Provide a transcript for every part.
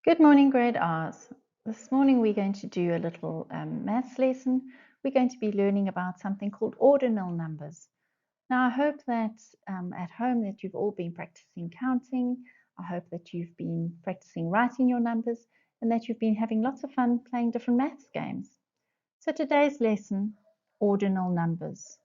Good morning, grade R's. This morning we're going to do a little maths lesson. We're going to be learning about something called ordinal numbers. Now I hope that at home that you've all been practicing counting. I hope that you've been practicing writing your numbers and that you've been having lots of fun playing different maths games. So today's lesson, ordinal numbers.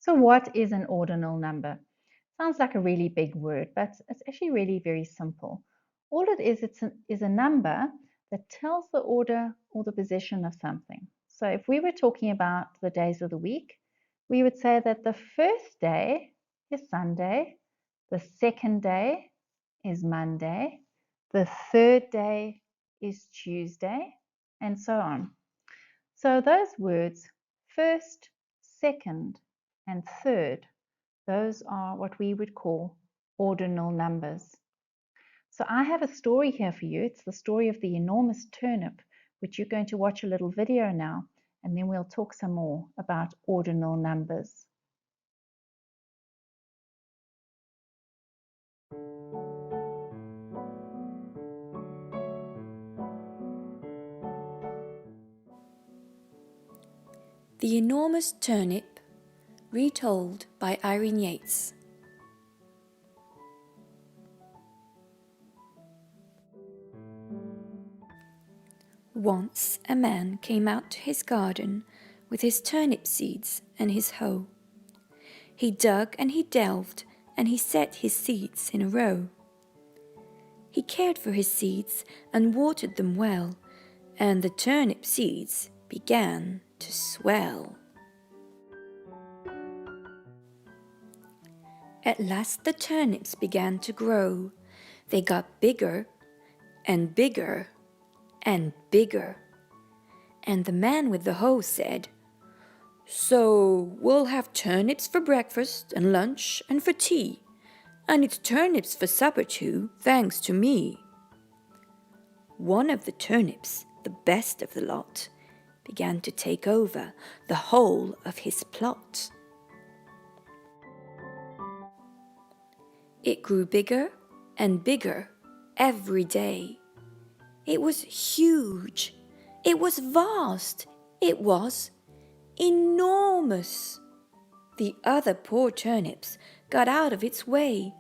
So what is an ordinal number? Sounds like a really big word, but it's actually really very simple. All it is a number that tells the order or the position of something. So if we were talking about the days of the week, we would say that the first day is Sunday, the second day is Monday, the third day is Tuesday, and so on. So those words, first, second, and third, those are what we would call ordinal numbers. So I have a story here for you. It's the story of the enormous turnip, which you're going to watch a little video now, and then we'll talk some more about ordinal numbers. The Enormous Turnip, retold by Irene Yates. Once a man came out to his garden with his turnip seeds and his hoe. He dug and he delved and he set his seeds in a row. He cared for his seeds and watered them well, and the turnip seeds began to swell. At last the turnips began to grow. They got bigger and bigger and bigger. And the man with the hoe said, "So we'll have turnips for breakfast and lunch and for tea, and it's turnips for supper too, thanks to me." One of the turnips, the best of the lot, began to take over the whole of his plot. It grew bigger and bigger every day. It was huge. It was vast. It was enormous. The other poor turnips got out of its way.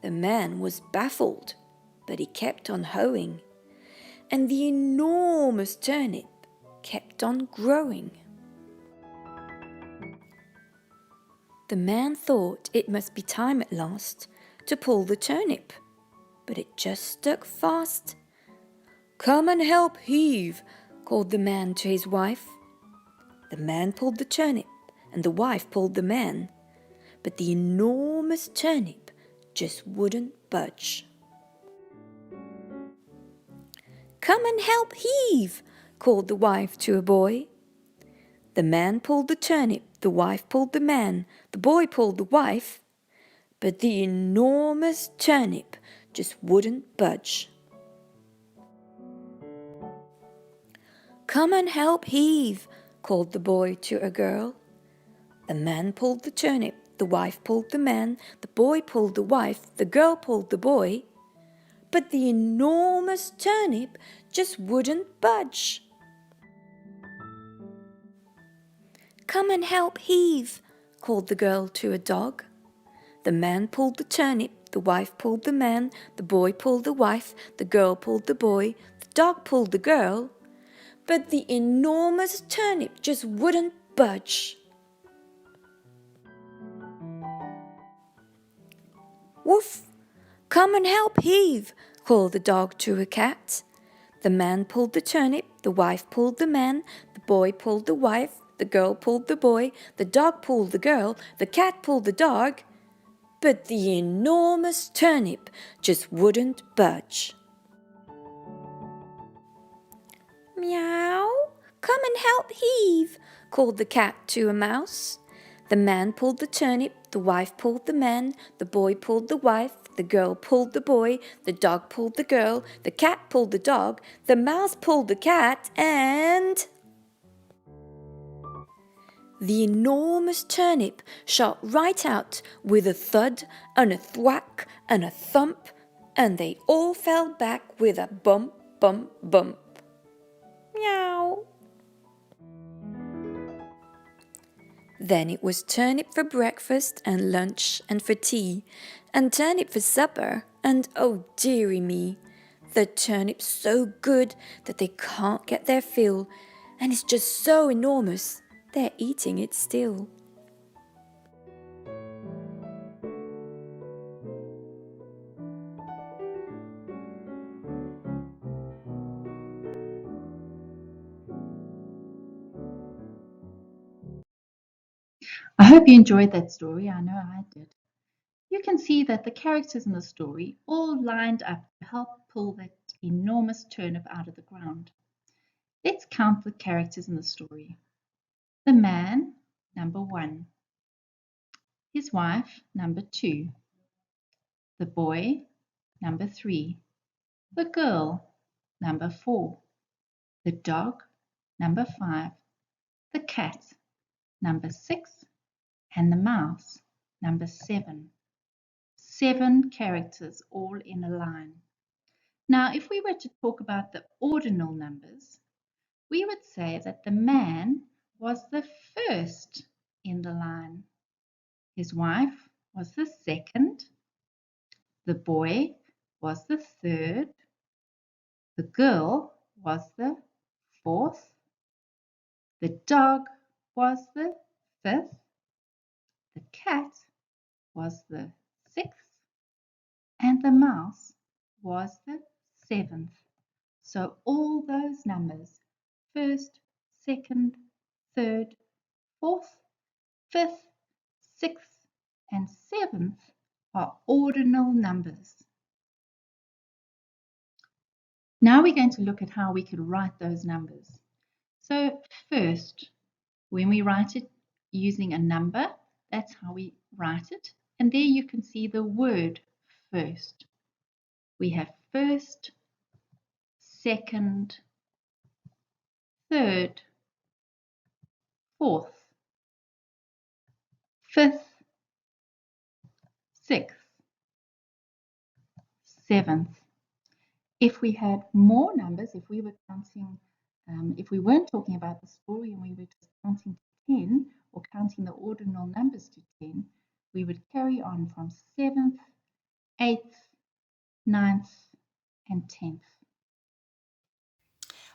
The man was baffled, but he kept on hoeing, and the enormous turnip kept on growing. The man thought it must be time at last to pull the turnip, but it just stuck fast. "Come and help heave," called the man to his wife. The man pulled the turnip, and the wife pulled the man, but the enormous turnip just wouldn't budge. "Come and help heave," called the wife to a boy. The man pulled the turnip, the wife pulled the man, the boy pulled the wife, but the enormous turnip just wouldn't budge. "Come and help heave," called the boy to a girl. The man pulled the turnip, the wife pulled the man, the boy pulled the wife, the girl pulled the boy, but the enormous turnip just wouldn't budge. "Come and help heave," called the girl to a dog. The man pulled the turnip, the wife pulled the man, the boy pulled the wife, the girl pulled the boy, the dog pulled the girl, but the enormous turnip just wouldn't budge. "Woof! Come and help heave," called the dog to a cat. The man pulled the turnip, the wife pulled the man, the boy pulled the wife, the girl pulled the boy, the dog pulled the girl, the cat pulled the dog, but the enormous turnip just wouldn't budge. "Meow! Come and help heave," called the cat to a mouse. The man pulled the turnip, the wife pulled the man, the boy pulled the wife, the girl pulled the boy, the dog pulled the girl, the cat pulled the dog, the mouse pulled the cat, and the enormous turnip shot right out with a thud and a thwack and a thump and they all fell back with a bump, bump, bump. Meow. Then it was turnip for breakfast and lunch and for tea, and turnip for supper, and oh dearie me, the turnip's so good that they can't get their fill, and it's just so enormous, they're eating it still. I hope you enjoyed that story. I know I did. You can see that the characters in the story all lined up to help pull that enormous turnip out of the ground. Let's count the characters in the story. The man, number 1. His wife, number 2. The boy, number 3. The girl, number 4. The dog, number 5. The cat, number 6. And the mouse, number 7. 7 characters all in a line. Now, if we were to talk about the ordinal numbers, we would say that the man was the first in the line. His wife was the second. The boy was the third. The girl was the fourth. The dog was the fifth. The cat was the sixth. And the mouse was the seventh. So all those numbers, first, second, third, fourth, fifth, sixth, and seventh, are ordinal numbers. Now we're going to look at how we could write those numbers. So first, when we write it using a number, that's how we write it. And there you can see the word first. We have first, second, third, fourth, fifth, sixth, seventh. If we had more numbers, if we were counting, if we weren't talking about the story and we were just counting to 10 or counting the ordinal numbers to 10, we would carry on from 7th, 8th, 9th, and 10th.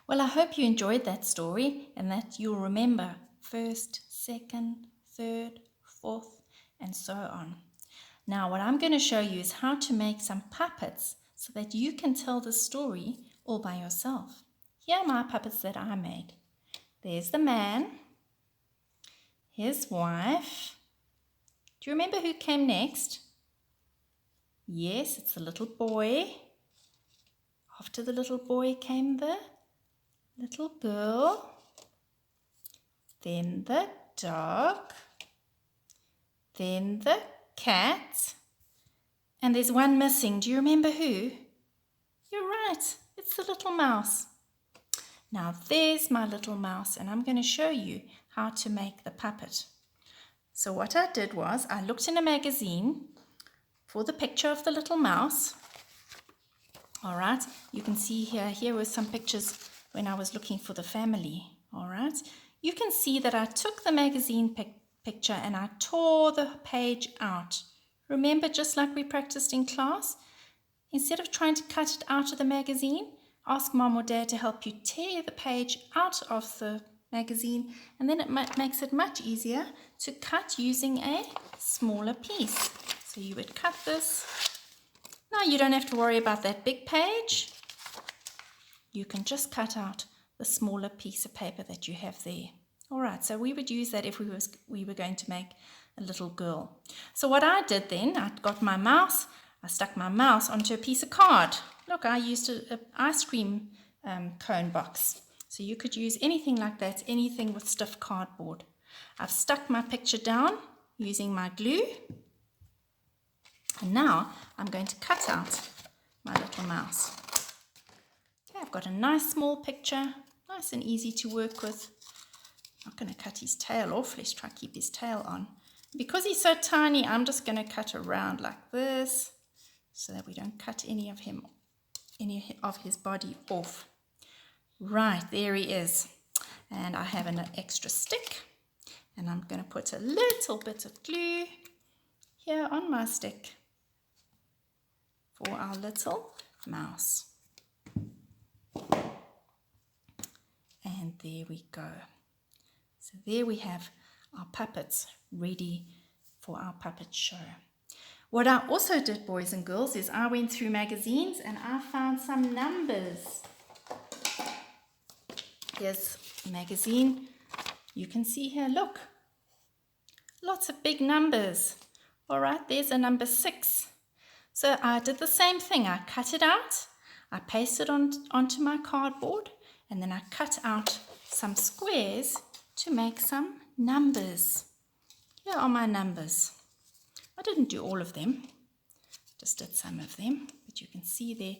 Well, I hope you enjoyed that story and that you'll remember first, second, third, fourth, and so on. Now, what I'm going to show you is how to make some puppets so that you can tell the story all by yourself. Here are my puppets that I made. There's the man, his wife. Do you remember who came next? Yes, it's the little boy. After the little boy came the little girl. Then the dog. Then the cat. And there's one missing. Do you remember who? You're right. It's the little mouse. Now there's my little mouse, and I'm going to show you how to make the puppet. So what I did was I looked in a magazine for the picture of the little mouse. All right, you can see here were some pictures when I was looking for the family. All right, you can see that I took the magazine picture and I tore the page out. Remember, just like we practiced in class, instead of trying to cut it out of the magazine, ask mom or dad to help you tear the page out of the magazine, and then it makes it much easier to cut using a smaller piece. So you would cut this. Now you don't have to worry about that big page. You can just cut out the smaller piece of paper that you have there. All right, so we would use that if we were going to make a little girl. So what I did then, I got my mouse, I stuck my mouse onto a piece of card. Look, I used an ice cream cone box. So you could use anything like that, anything with stiff cardboard. I've stuck my picture down using my glue. And now I'm going to cut out my little mouse. Okay, I've got a nice small picture, nice and easy to work with. I'm not going to cut his tail off. Let's try to keep his tail on. Because he's so tiny, I'm just going to cut around like this. so that we don't cut any of his body off. Right, there he is. And I have an extra stick, and I'm going to put a little bit of glue here on my stick for our little mouse. And there we go. So there we have our puppets ready for our puppet show. What I also did, boys and girls, is I went through magazines and I found some numbers. Here's a magazine. You can see here, look. Lots of big numbers. All right, there's a number 6. So I did the same thing. I cut it out. I pasted onto my cardboard, and then I cut out some squares to make some numbers. Here are my numbers. I didn't do all of them, just did some of them, but you can see there.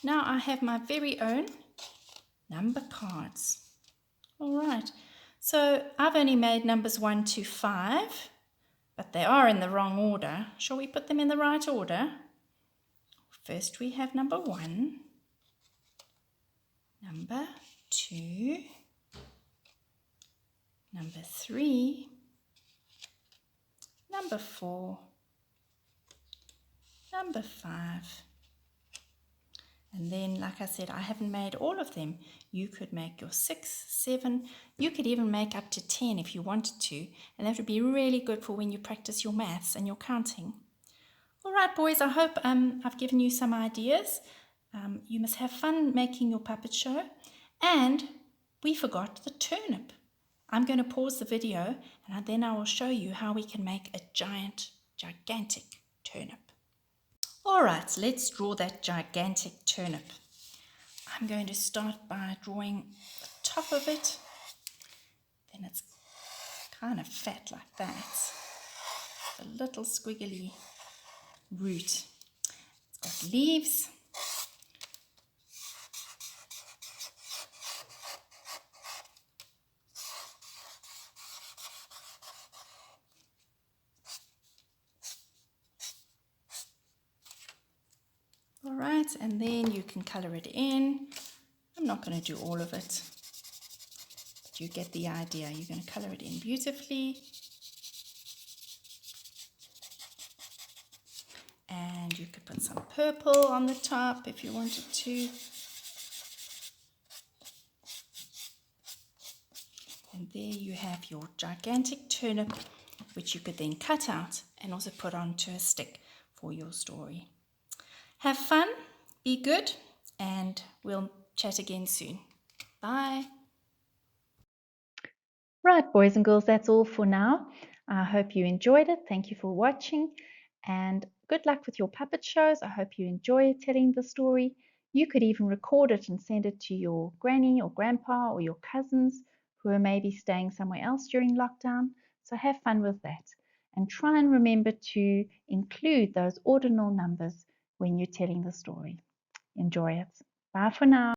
Now I have my very own number cards. All right, so I've only made numbers 1 to 5, but they are in the wrong order. Shall we put them in the right order? First we have number 1, number 2, number 3, number 4, number 5, and then, like I said, I haven't made all of them. You could make your 6, 7, you could even make up to 10 if you wanted to, and that would be really good for when you practice your maths and your counting. All right, boys, I hope I've given you some ideas. You must have fun making your puppet show. And we forgot the turnip. I'm going to pause the video, and then I will show you how we can make a gigantic turnip. All right, let's draw that gigantic turnip. I'm going to start by drawing the top of it. Then it's kind of fat like that. A little squiggly root. It's got leaves. All right, and then you can color it in. I'm not going to do all of it, but you get the idea. You're going to color it in beautifully. And you could put some purple on the top if you wanted to. And there you have your gigantic turnip, which you could then cut out and also put onto a stick for your story. Have fun, be good, and we'll chat again soon. Bye. Right, boys and girls, that's all for now. I hope you enjoyed it. Thank you for watching, and good luck with your puppet shows. I hope you enjoy telling the story. You could even record it and send it to your granny or grandpa or your cousins who are maybe staying somewhere else during lockdown. So have fun with that, and try and remember to include those ordinal numbers when you're telling the story. Enjoy it. Bye for now.